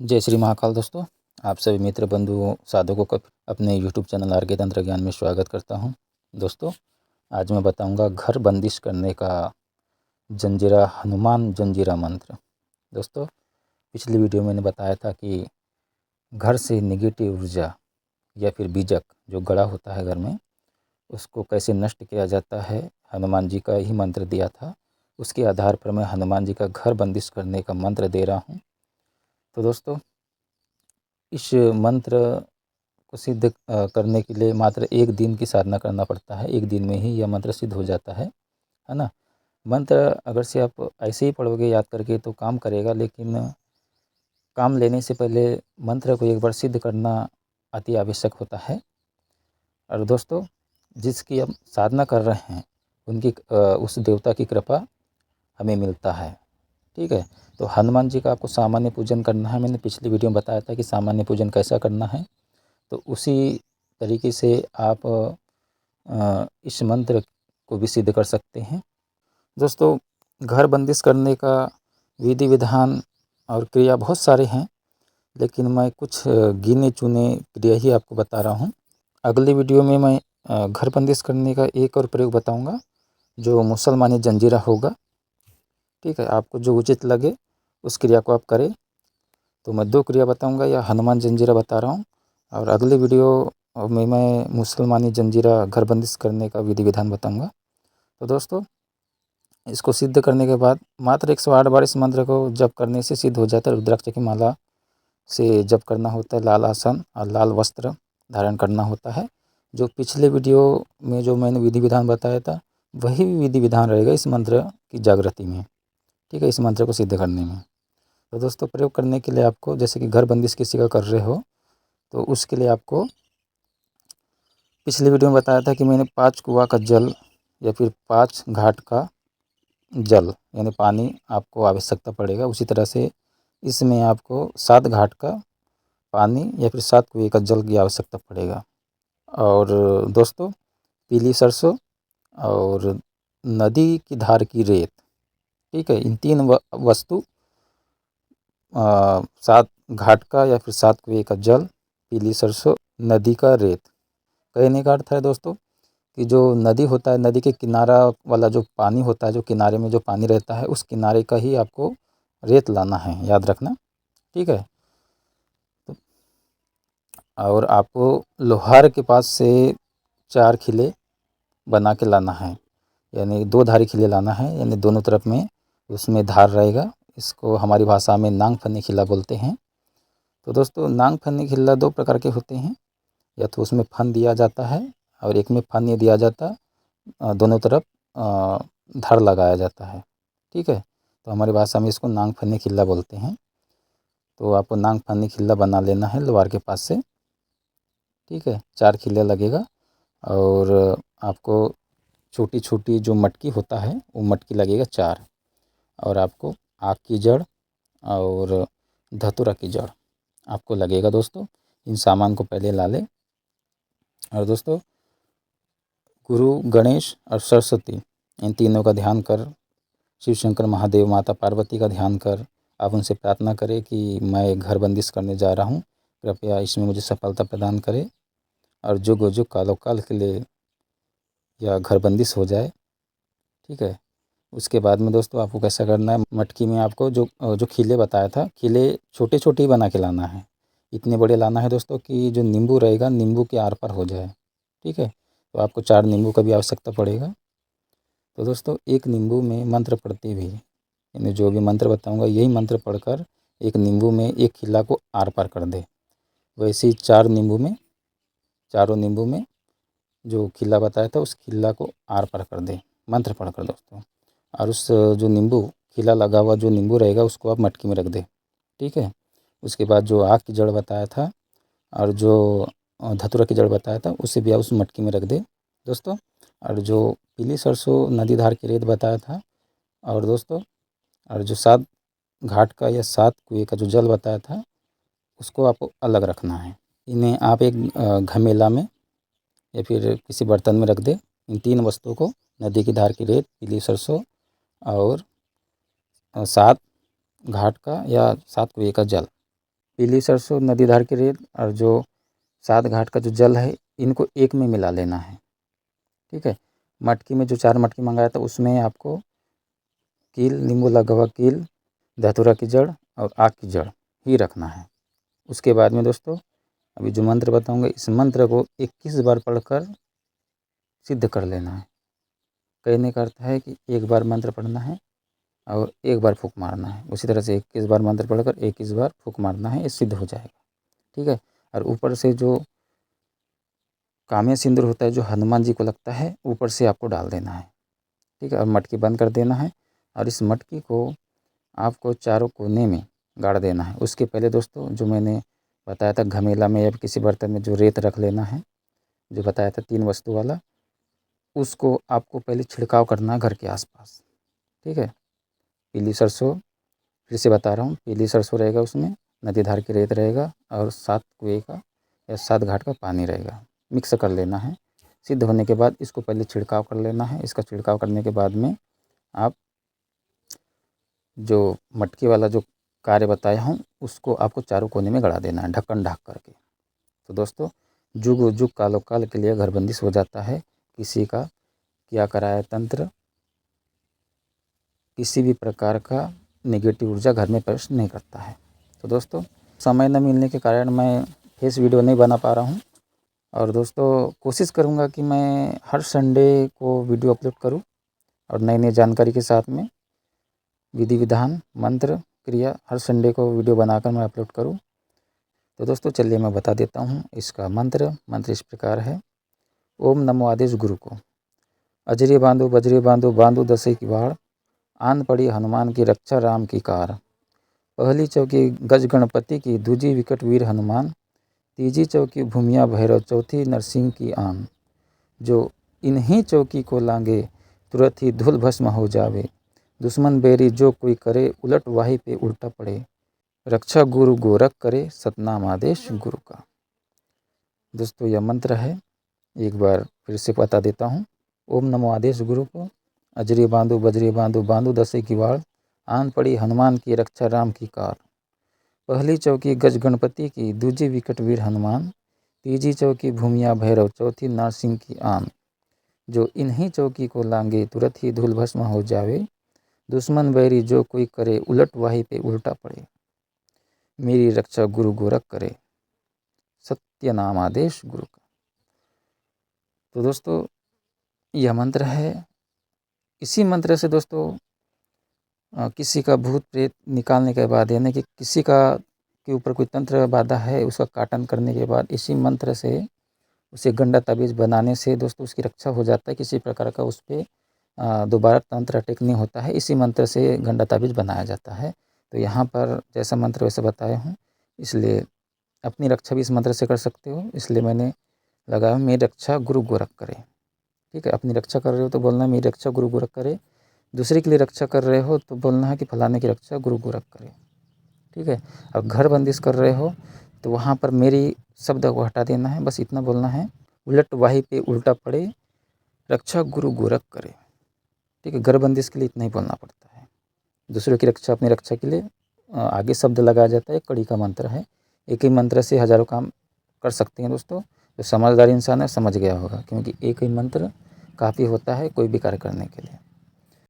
जय श्री महाकाल दोस्तों। आप सभी मित्र बंधुओं साधकों का अपने यूट्यूब चैनल आर के तंत्र ज्ञान में स्वागत करता हूं। दोस्तों, आज मैं बताऊंगा घर बंदिश करने का जंजीरा हनुमान जंजीरा मंत्र। दोस्तों, पिछली वीडियो मैंने बताया था कि घर से नेगेटिव ऊर्जा या फिर बीजक जो गड़ा होता है घर में, उसको कैसे नष्ट किया जाता है। हनुमान जी का ही मंत्र दिया था, उसके आधार पर मैं हनुमान जी का घर बंदिश करने का मंत्र दे रहा हूँ। तो दोस्तों, इस मंत्र को सिद्ध करने के लिए मात्र एक दिन की साधना करना पड़ता है। एक दिन में ही यह मंत्र सिद्ध हो जाता है ना। मंत्र अगर से आप ऐसे ही पढ़ोगे याद करके तो काम करेगा, लेकिन काम लेने से पहले मंत्र को एक बार सिद्ध करना अति आवश्यक होता है। और दोस्तों, जिसकी हम साधना कर रहे हैं उनकी उस देवता की कृपा हमें मिलता है। ठीक है, तो हनुमान जी का आपको सामान्य पूजन करना है। मैंने पिछली वीडियो में बताया था कि सामान्य पूजन कैसा करना है, तो उसी तरीके से आप इस मंत्र को भी सिद्ध कर सकते हैं। दोस्तों, घर बंदिश करने का विधि विधान और क्रिया बहुत सारे हैं, लेकिन मैं कुछ गिने चुने क्रिया ही आपको बता रहा हूँ। अगली वीडियो में मैं घर बंदिश करने का एक और प्रयोग बताऊँगा जो मुसलमानी जंजीरा होगा। ठीक है, आपको जो उचित लगे उस क्रिया को आप करें। तो मैं 2 क्रिया बताऊँगा या हनुमान जंजीरा बता रहा हूँ, और अगली वीडियो में मैं मुसलमानी जंजीरा घर बंदिश करने का विधि विधान बताऊँगा। तो दोस्तों, इसको सिद्ध करने के बाद मात्र 108 बार इस मंत्र को जप करने से सिद्ध हो जाता है। रुद्राक्ष की माला से जप करना होता है, लाल आसन और लाल वस्त्र धारण करना होता है। जो पिछले वीडियो में जो मैंने विधि विधान बताया था, वही विधि विधान रहेगा इस मंत्र की जागृति में। ठीक है, इस मंत्र को सिद्ध करने में। तो दोस्तों, प्रयोग करने के लिए आपको, जैसे कि घर बंदिश किसी का कर रहे हो, तो उसके लिए आपको पिछली वीडियो में बताया था कि मैंने 5 कुआँ का जल या फिर 5 घाट का जल यानी पानी आपको आवश्यकता पड़ेगा। उसी तरह से इसमें आपको 7 घाट का पानी या फिर 7 कुएँ का जल की आवश्यकता पड़ेगा। और दोस्तों, पीली सरसों और नदी की धार की रेत, ठीक है, इन 3 वस्तु 7 घाट का या फिर 7 कुएँ का जल, पीली सरसों, नदी का रेत। कहने का अर्थ है दोस्तों कि जो नदी होता है, नदी के किनारा वाला जो पानी होता है, जो किनारे में जो पानी रहता है, उस किनारे का ही आपको रेत लाना है, याद रखना। ठीक है, और आपको लोहार के पास से 4 खिले बना के लाना है, यानी 2 धारी खिले लाना है, यानी दोनों तरफ में उसमें धार रहेगा। इसको हमारी भाषा में नांग फन्नी खिला बोलते हैं। तो दोस्तों, नांग फन्नी खिला 2 प्रकार के होते हैं, या तो उसमें फन दिया जाता है और एक में फन नहीं दिया जाता, दोनों तरफ धार लगाया जाता है। ठीक है, तो हमारी भाषा में इसको नांग फन्नी खिल्ला बोलते हैं। तो आपको नांग फन्नी खिल्ला बना लेना है लोहार के पास से। ठीक है, 4 खिल्ला लगेगा, और आपको छोटी छोटी जो मटकी होता है वो मटकी लगेगा 4, और आपको आक की जड़ और धतूरा की जड़ आपको लगेगा। दोस्तों, इन सामान को पहले ला लें। और दोस्तों, गुरु गणेश और सरस्वती, इन तीनों का ध्यान कर, शिव शंकर महादेव, माता पार्वती का ध्यान कर आप उनसे प्रार्थना करें कि मैं घर बंदिश करने जा रहा हूँ, कृपया इसमें मुझे सफलता प्रदान करें और जुग जुग कालो काल के लिए यह घर बंदिश हो जाए। ठीक है, उसके बाद में दोस्तों आपको कैसा करना है, मटकी में आपको जो जो खिले बताया था, खिले छोटे छोटे ही बना के लाना है। इतने बड़े लाना है दोस्तों कि जो नींबू रहेगा, नींबू के आर पार हो जाए। ठीक है, तो आपको 4 नींबू का भी आवश्यकता पड़ेगा। तो दोस्तों, एक नींबू में मंत्र पढ़ते हुए, यानी जो भी मंत्र बताऊंगा यही मंत्र पढ़कर एक नींबू में एक खिल्ला को आर पार कर दे। वैसे ही 4 नींबू में, चारों नींबू में जो खिल्ला बताया था उस खिल्ला को आर पार कर दे मंत्र पढ़कर दोस्तों। और उस जो नींबू खिला लगा हुआ जो नींबू रहेगा उसको आप मटकी में रख दे। ठीक है, उसके बाद जो आग की जड़ बताया था और जो धतूरा की जड़ बताया था उसे भी आप उस मटकी में रख दे दोस्तों। और जो पीली सरसों नदी धार की रेत बताया था, और दोस्तों, और जो 7 घाट का या 7 कुएँ का जो जल बताया था उसको आपको अलग रखना है। इन्हें आप एक घमेला में या फिर किसी बर्तन में रख दे। इन 3 वस्तुओं को, नदी की धार की रेत, पीली सरसों और 7 घाट का या 7 कुएँ का जल, पीली सरसों, नदी धार की रेत और जो 7 घाट का जो जल है, इनको एक में मिला लेना है। ठीक है। मटकी में जो 4 मटकी मंगाया था उसमें आपको कील, नींबू लगा हुआ कील, धतूरा की जड़ और आक की जड़ ही रखना है। उसके बाद में दोस्तों अभी जो मंत्र बताऊंगा, इस मंत्र को 21 बार पढ़कर सिद्ध कर लेना है। कहने का अर्थ है कि एक बार मंत्र पढ़ना है और एक बार फूंक मारना है। उसी तरह से 21 बार मंत्र पढ़कर 21 बार फूंक मारना है, ये सिद्ध हो जाएगा। ठीक है। और ऊपर से जो काम्य सिंदूर होता है जो हनुमान जी को लगता है, ऊपर से आपको डाल देना है। ठीक है। और मटकी बंद कर देना है और इस मटकी को आपको चारों कोने में गाड़ देना है। उसके पहले दोस्तों जो मैंने बताया था घमेला में या किसी बर्तन में जो रेत रख लेना है, जो बताया था 3 वस्तु वाला, उसको आपको पहले छिड़काव करना है घर के आसपास। ठीक है। पीली सरसों, फिर से बता रहा हूँ, पीली सरसों रहेगा, उसमें नदी धार की रेत रहेगा और 7 कुएँ का या 7 घाट का पानी रहेगा। मिक्स कर लेना है। सिद्ध होने के बाद इसको पहले छिड़काव कर लेना है। इसका छिड़काव करने के बाद में आप जो मटकी वाला जो कार्य बताया हूँ उसको आपको चारों कोने में गड़ा देना है, ढक्कन ढक करके। तो दोस्तों जुग जुग कालो काल के लिए घरबंदिश हो जाता है। किसी का किया कराया तंत्र किसी भी प्रकार का नेगेटिव ऊर्जा घर में प्रवेश नहीं करता है। तो दोस्तों समय न मिलने के कारण मैं फेस वीडियो नहीं बना पा रहा हूँ और दोस्तों कोशिश करूँगा कि मैं हर संडे को वीडियो अपलोड करूँ और नई नई जानकारी के साथ में विधि विधान मंत्र क्रिया हर संडे को वीडियो बनाकर मैं अपलोड करूँ। तो दोस्तों चलिए मैं बता देता हूँ इसका मंत्र इस प्रकार है। ओम नमो आदेश गुरु को। अजरे बांधो बजरे बांधो बांधो दसे की बाढ़, आन पड़ी हनुमान की रक्षा राम की कार। पहली चौकी गज गणपति की, दूजी विकट वीर हनुमान, तीजी चौकी भूमिया भैरव, चौथी नरसिंह की आन। जो इन्हीं चौकी को लांगे तुरंत ही धूल भस्म हो जावे, दुश्मन बेरी जो कोई करे उलट वाही पे उल्टा पड़े। रक्षा गुरु गोरख करे सतनाम आदेश गुरु का। दोस्तों यह मंत्र है, एक बार फिर से बता देता हूँ। ओम नमो आदेश गुरु को। अजरे बांधो बजरे बांधो बांधो दसे की वाड़, आन पड़ी हनुमान की रक्षा राम की कार। पहली चौकी गज गणपति की, दूजी विकट वीर हनुमान, तीजी चौकी भूमिया भैरव, चौथी नरसिंह की आन। जो इन्हीं चौकी को लांगे तुरंत ही धूल भस्म हो जावे, दुश्मन बैरी जो कोई करे उलट वाही पे उल्टा पड़े। मेरी रक्षा गुरु गोरख करे सत्य नाम आदेश गुरु का। तो दोस्तों यह मंत्र है। इसी मंत्र से दोस्तों किसी का भूत प्रेत निकालने के बाद, यानी कि किसी का के ऊपर कोई तंत्र बाधा है, उसका काटन करने के बाद इसी मंत्र से उसे गंडा ताबीज़ बनाने से दोस्तों उसकी रक्षा हो जाता है। किसी प्रकार का उस पर दोबारा तंत्र अटैक नहीं होता है। इसी मंत्र से गंडा ताबीज़ बनाया जाता है। तो यहाँ पर जैसा मंत्र वैसे बताया हूँ, इसलिए अपनी रक्षा भी इस मंत्र से कर सकते हो। इसलिए मैंने लगाया मेरी रक्षा गुरु गोरख करे। ठीक है। अपनी रक्षा कर रहे हो तो बोलना है मेरी रक्षा गुरु गोरख करे। दूसरे के लिए रक्षा कर रहे हो तो बोलना है कि फलाने की रक्षा गुरु गोरख करे। ठीक है। अब घर बंदिश कर रहे हो तो वहाँ पर मेरी शब्द को हटा देना है, बस इतना बोलना है, उलट वाही पे उल्टा पड़े, रक्षा गुरु गोरख करे। ठीक है। घर बंदिश के लिए इतना ही बोलना पड़ता है। दूसरों की रक्षा अपनी रक्षा के लिए आगे शब्द लगाया जाता है। कड़ी का मंत्र है। एक ही मंत्र से हजारों काम कर सकते हैं दोस्तों। जो समझदार इंसान है समझ गया होगा, क्योंकि एक ही मंत्र काफ़ी होता है कोई भी कार्य करने के लिए।